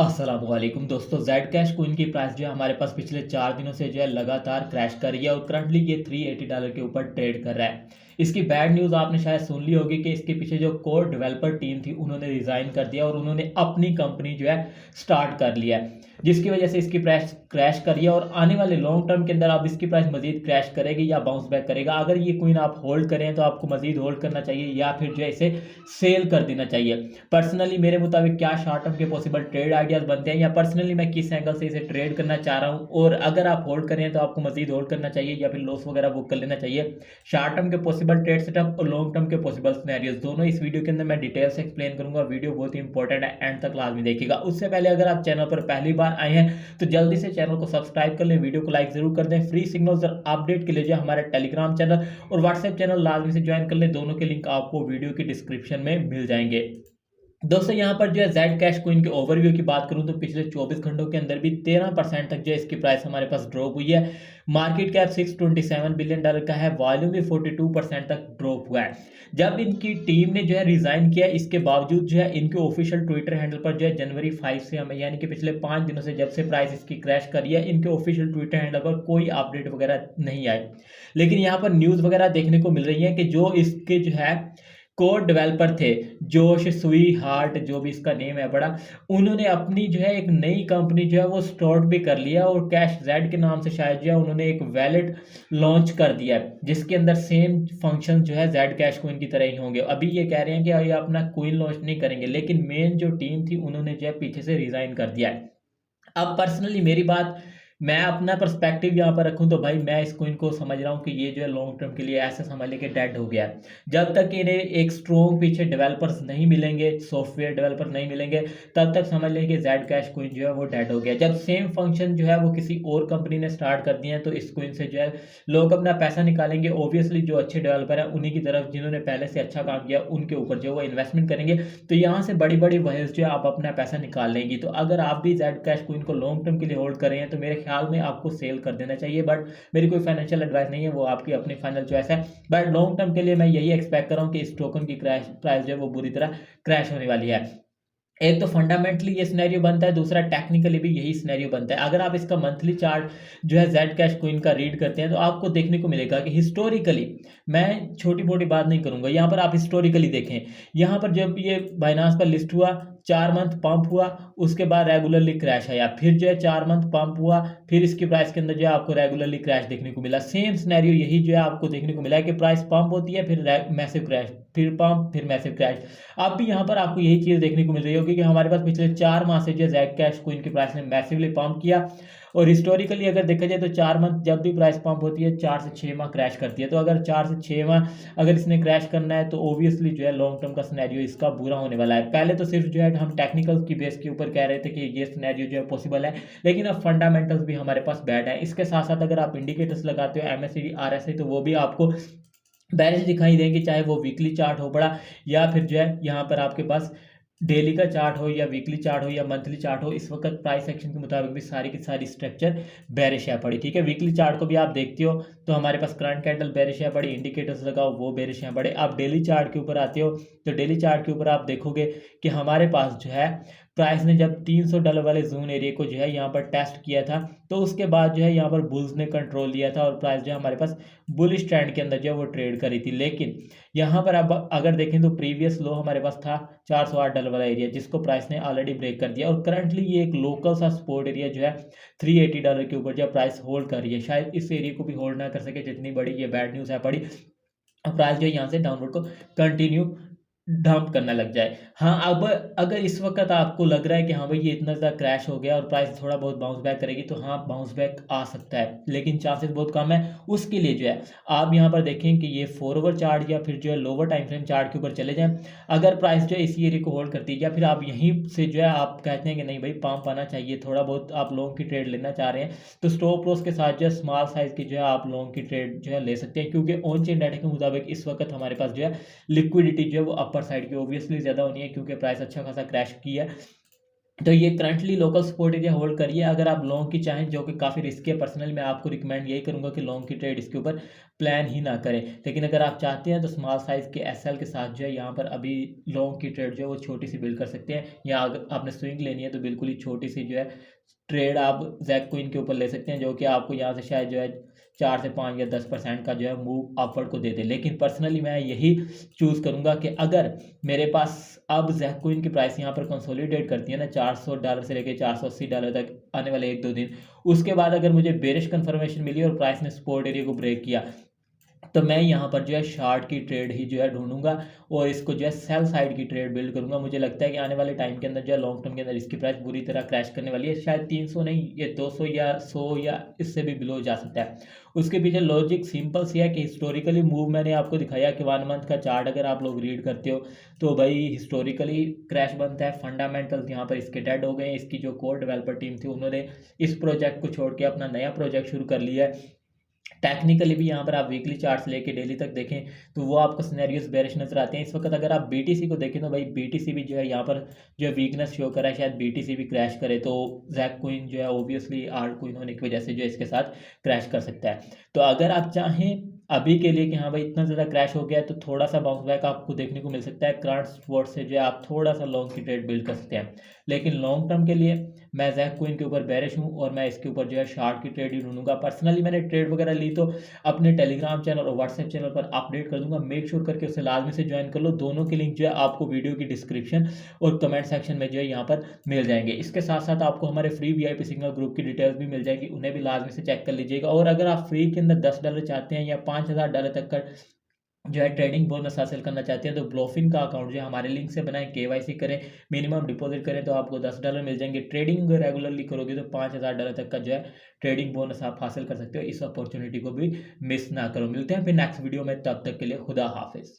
अस्सलामुअलैकुम दोस्तों, Z cash coin की प्राइस जो है हमारे पास पिछले 4 दिनों से जो है लगातार क्रैश कर रही है और करंटली ये $380 के ऊपर ट्रेड कर रहा है। इसकी बैड न्यूज़ आपने शायद सुन ली होगी कि इसके पीछे जो कोर डेवलपर टीम थी उन्होंने रिजाइन कर दिया और उन्होंने अपनी कंपनी जो है स्टार्ट कर लिया है, जिसकी वजह से इसकी प्राइस क्रैश कर रही है और आने वाले लॉन्ग टर्म के अंदर अब इसकी प्राइस मजीद क्रैश करेगी या बाउंस बैक करेगा। अगर ये कोइन आप होल्ड करें तो आपको मजीद होल्ड करना चाहिए या फिर जो है इसे सेल कर देना चाहिए। पर्सनली मेरे मुताबिक क्या शॉर्ट टर्म के पॉसिबल ट्रेड आइडियाज बनते हैं या पर्सनली मैं किस एंगल से इसे ट्रेड करना चाह रहा हूं, और अगर आप होल्ड करें तो आपको मजीद होल्ड करना चाहिए या फिर लॉस वगैरह बुक कर लेना चाहिए। शॉर्ट टर्म के पॉसिबल ट्रेड सेटअप और लॉन्ग टर्म के पॉसिबल सिनेरियोज दोनों इस वीडियो के अंदर मैं डिटेल से एक्सप्लेन करूंगा। वीडियो बहुत ही इंपॉर्टेंट है, एंड तक लाजमी देखिएगा। उससे पहले अगर आप चैनल पर पहली बार आए हैं तो जल्दी से चैनल को सब्सक्राइब कर लें, वीडियो को लाइक जरूर कर दें। फ्री सिग्नल्स और अपडेट के लिए जो हमारा टेलीग्राम चैनल और व्हाट्सएप चैनल लाजमी से ज्वाइन कर लें, दोनों के लिंक आपको वीडियो की डिस्क्रिप्शन में मिल जाएंगे। दोस्तों यहाँ पर जो है जेड कैश कोइन के ओवरव्यू की बात करूं तो पिछले 24 घंटों के अंदर भी 13% तक जो है इसकी प्राइस हमारे पास ड्रॉप हुई है। मार्केट कैप $627 बिलियन का है, वॉल्यूम भी 42% तक ड्रॉप हुआ है। जब इनकी टीम ने जो है रिजाइन किया, इसके बावजूद जो है इनके ऑफिशियल ट्विटर हैंडल पर जो है जनवरी 5 से हमें यानी कि पिछले 5 दिनों से जब से प्राइस इसकी क्रैश करी है, इनके ऑफिशियल ट्विटर हैंडल पर कोई अपडेट वगैरह नहीं आए। लेकिन यहाँ पर न्यूज़ वगैरह देखने को मिल रही है कि जो इसके जो है कोड डेवलपर थे, जोश सुई हार्ट जो भी इसका नेम है बड़ा, उन्होंने अपनी जो है एक नई कंपनी जो है वो स्टार्ट भी कर लिया और कैश जेड के नाम से शायद जो है उन्होंने एक वैलेट लॉन्च कर दिया है, जिसके अंदर सेम फंक्शन जो है जेड कैश कोइन की तरह ही होंगे। अभी ये कह रहे हैं कि ये अपना कोइन लॉन्च नहीं करेंगे, लेकिन मेन जो टीम थी उन्होंने जो है पीछे से रिजाइन कर दिया है। अब पर्सनली मेरी बात, मैं अपना पर्सपेक्टिव यहाँ पर रखूँ तो भाई मैं इस कोइन को समझ रहा हूँ कि ये जो है लॉन्ग टर्म के लिए ऐसे समझ लें कि डेड हो गया है। जब तक इन्हें एक स्ट्रॉन्ग पीछे डेवलपर्स नहीं मिलेंगे, सॉफ्टवेयर डेवलपर नहीं मिलेंगे, तब तक समझ लें कि जेड कैश कोइन जो है वो डेड हो गया। जब सेम फंक्शन जो है वो किसी और कंपनी ने स्टार्ट कर दिए हैं तो इस कोइन से जो है लोग अपना पैसा निकालेंगे। ऑब्वियसली जो अच्छे डेवलपर हैं उन्हीं की तरफ, जिन्होंने पहले से अच्छा काम किया उनके ऊपर जो वो इन्वेस्टमेंट करेंगे, तो यहाँ से बड़ी बड़ी वहेज जो है आप अपना पैसा निकाल लेंगी। तो अगर आप भी जेड कैश कोइन को लॉन्ग टर्म के लिए होल्ड कर रहे हैं तो मेरे ख्याल में आपको सेल कर देना चाहिए। बट मेरी कोई फाइनेंशियल एडवाइस नहीं है, वो आपकी अपनी फाइनल चॉइस है। बट लॉन्ग टर्म के लिए मैं यही एक्सपेक्ट कर रहा हूँ कि इस टोकन की प्राइस जो है वो बुरी तरह क्रैश होने वाली है। एक तो फंडामेंटली ये सिनेरियो बनता है, दूसरा टेक्निकली भी यही सिनेरियो बनता है। अगर आप इसका मंथली चार्ट जो है जेड कैश कोइन का रीड करते हैं तो आपको देखने को मिलेगा कि हिस्टोरिकली, मैं छोटी मोटी बात नहीं करूंगा, यहाँ पर आप हिस्टोरिकली देखें। यहाँ पर जब ये बाइनांस पर लिस्ट हुआ, 4 मंथ पंप हुआ, उसके बाद रेगुलरली क्रैश आया, फिर जो है 4 मंथ पंप हुआ, फिर इसकी प्राइस के अंदर जो है आपको रेगुलरली क्रैश देखने को मिला। सेम सिनेरियो यही जो है आपको देखने को मिला है कि प्राइस पंप होती है, फिर मैसिव क्रैश, फिर पंप, फिर मैसिव क्रैश। अब भी यहाँ पर आपको यही चीज़ देखने को मिल रही होगी कि हमारे पास पिछले 4 माह से जो जेड कैश कोइन की प्राइस ने मैसिवली पंप किया, और हिस्टोरिकली अगर देखा जाए तो 4 मंथ जब भी प्राइस पंप होती है 4 से 6 माह क्रैश करती है। तो अगर 4 से 6 माह अगर इसने क्रैश करना है तो ओबियसली जो है लॉन्ग टर्म का सिनेरियो इसका बुरा होने वाला है। पहले तो सिर्फ जो है हम टेक्निकल की बेस के ऊपर कह रहे थे कि ये सिनेरियो जो है पॉसिबल है, लेकिन अब फंडामेंटल्स भी हमारे पास बैड है। इसके साथ साथ अगर आप इंडिकेटर्स लगाते हो MACD RSI तो वो भी आपको बैलेंस दिखाई देंगे, चाहे वो वीकली चार्ट हो बड़ा या फिर जो है यहाँ पर आपके पास डेली का चार्ट हो या वीकली चार्ट हो या मंथली चार्ट हो। इस वक्त प्राइस एक्शन के मुताबिक भी सारी की सारी स्ट्रक्चर बेरिश है पड़ी, ठीक है। वीकली चार्ट को भी आप देखते हो तो हमारे पास करंट कैंडल बेरिश है पड़ी, इंडिकेटर्स लगाओ वो बेरिश है पड़े। आप डेली चार्ट के ऊपर आते हो तो डेली चार्ट के ऊपर आप देखोगे कि हमारे पास जो है प्राइस ने जब $300 वाले जोन एरिया को जो है यहाँ पर टेस्ट किया था, तो उसके बाद जो है यहाँ पर बुल्स ने कंट्रोल लिया था और प्राइस जो है हमारे पास बुलिश ट्रेंड के अंदर जो है वो ट्रेड करी थी। लेकिन यहाँ पर अब अगर देखें तो प्रीवियस लो हमारे पास था $408 वाला एरिया, जिसको प्राइस ने ऑलरेडी ब्रेक कर दिया, और करंटली ये एक लोकल सा सपोर्ट एरिया जो है $380 के ऊपर जो प्राइस होल्ड कर रही है। शायद इस एरिया को भी होल्ड ना कर सके, जितनी बड़ी ये बैड न्यूज़ है पड़ी, प्राइस जो है यहाँ से डाउनवर्ड को कंटिन्यू डंप करना लग जाए। हाँ, अब अगर इस वक्त आपको लग रहा है कि हाँ भाई ये इतना ज़्यादा क्रैश हो गया और प्राइस थोड़ा बहुत बाउंस बैक करेगी, तो हाँ बाउंस बैक आ सकता है, लेकिन चांसेस बहुत कम है। उसके लिए जो है आप यहाँ पर देखें कि ये फॉरवर्ड चार्ट या फिर जो है लोअर टाइम फ्रेम चार्ट के ऊपर चले जाएं। अगर प्राइस जो है इसी एरिया को होल्ड करती है या फिर आप यहीं से जो है आप कहते हैं कि नहीं भाई पंप आना चाहिए, थोड़ा बहुत आप लॉन्ग की ट्रेड लेना चाह रहे हैं, तो स्टॉप लॉस के साथ जो है स्मॉल साइज की जो है आप लॉन्ग की ट्रेड जो है ले सकते हैं, क्योंकि ऑन चेन डाटा के मुताबिक इस वक्त हमारे पास जो है लिक्विडिटी जो है वो अपर साइड की ओबियसली ज़्यादा होनी है, क्योंकि प्राइस अच्छा खासा क्रैश की है। तो ये currently local support area hold करिए। अगर आप लॉन्ग की चाहें, जो कि काफ़ी रिस्की है, पर्सनली मैं आपको रिकमेंड यही करूंगा कि लॉन्ग की ट्रेड इसके ऊपर प्लान ही ना करें। लेकिन अगर आप चाहते हैं तो स्मॉल साइज़ के एसएल के साथ जो है यहाँ पर अभी लॉन्ग की ट्रेड जो है वो छोटी सी बिल्ड कर सकते हैं, या अगर आपने स्विंग लेनी है तो बिल्कुल ही छोटी सी जो है ट्रेड आप जैक क्वीन के ऊपर ले सकते हैं, जो कि आपको यहाँ से शायद जो है 4 से 5 या 10% का जो है मूव अपवर्ड को दे दे। लेकिन पर्सनली मैं यही चूज़ करूंगा कि अगर मेरे पास अब जैक क्वीन की प्राइस यहाँ पर कंसोलिडेट करती है ना $400 से लेकर $480 तक आने वाले 1-2 दिन, उसके बाद अगर मुझे बेरिश कंफर्मेशन मिली और प्राइस ने सपोर्ट एरिया को ब्रेक किया, तो मैं यहाँ पर जो है शार्ट की ट्रेड ही जो है ढूंढूंगा और इसको जो है सेल साइड की ट्रेड बिल्ड करूंगा। मुझे लगता है कि आने वाले टाइम के अंदर जो है लॉन्ग टर्म के अंदर इसकी प्राइस बुरी तरह क्रैश करने वाली है। शायद 300 नहीं, ये 200 या 100 या इससे भी बिलो जा सकता है। उसके पीछे लॉजिक सिंपल सी है कि हिस्टोरिकली मूव मैंने आपको दिखाया कि 1 मंथ का चार्ट अगर आप लोग रीड करते हो तो भाई हिस्टोरिकली क्रैश बनता है। फंडामेंटल्स यहाँ पर इसके डेड हो गए हैं। इसकी जो कोर डेवलपर टीम थी उन्होंने इस प्रोजेक्ट को छोड़ के अपना नया प्रोजेक्ट शुरू कर लिया है। टेक्निकली भी यहाँ पर आप वीकली चार्ट्स लेके डेली तक देखें तो वो आपको सिनेरियोस बेरिश नजर आते हैं। इस वक्त अगर आप बीटीसी को देखें तो भाई बीटीसी भी जो है यहाँ पर जो है वीकनेस शो कर रहा है, शायद बीटीसी भी क्रैश करे तो जैक क्वीन जो है ओबियसली आर्ट क्वीन होने की वजह से जो है इसके साथ क्रैश कर सकता है। तो अगर आप चाहें अभी के लिए कि हाँ भाई इतना ज़्यादा क्रैश हो गया है तो थोड़ा सा बाउंस बैक आपको देखने को मिल सकता है, करंट सपोर्ट से जो है आप थोड़ा सा लॉन्ग की ट्रेड बिल्ड कर सकते हैं। लेकिन लॉन्ग टर्म के लिए मैं जैक क्वीन के ऊपर बेरिश हूँ और मैं इसके ऊपर जो है शार्ट की ट्रेड ही ढूंढूंगा। पर्सनली मैंने ट्रेड वगैरह ली तो अपने टेलीग्राम चैनल और व्हाट्सएप चैनल पर अपडेट कर दूंगा। मेक श्योर करके उसे लाजमी से ज्वाइन कर लो। दोनों की लिंक जो है आपको वीडियो की डिस्क्रिप्शन और कमेंट सेक्शन में जो है यहाँ पर मिल जाएंगे। इसके साथ साथ आपको हमारे फ्री वीआईपी सिग्नल ग्रुप की डिटेल्स भी मिल जाएगी, उन्हें भी लाजमी से चेक कर लीजिएगा। और अगर आप फ्री के अंदर $10 चाहते हैं या $5000 तक का जो है ट्रेडिंग बोनस हासिल करना चाहते हैं तो ब्लोफिन का अकाउंट जो है हमारे लिंक से बनाएं, केवाईसी करें, मिनिमम डिपॉजिट करें तो आपको $10 मिल जाएंगे। ट्रेडिंग रेगुलरली करोगे तो $5000 तक का जो है ट्रेडिंग बोनस आप हासिल कर सकते हो। इस अपॉर्चुनिटी को भी मिस ना करो। मिलते हैं फिर नेक्स्ट वीडियो में, तब तक के लिए खुदा हाफिज।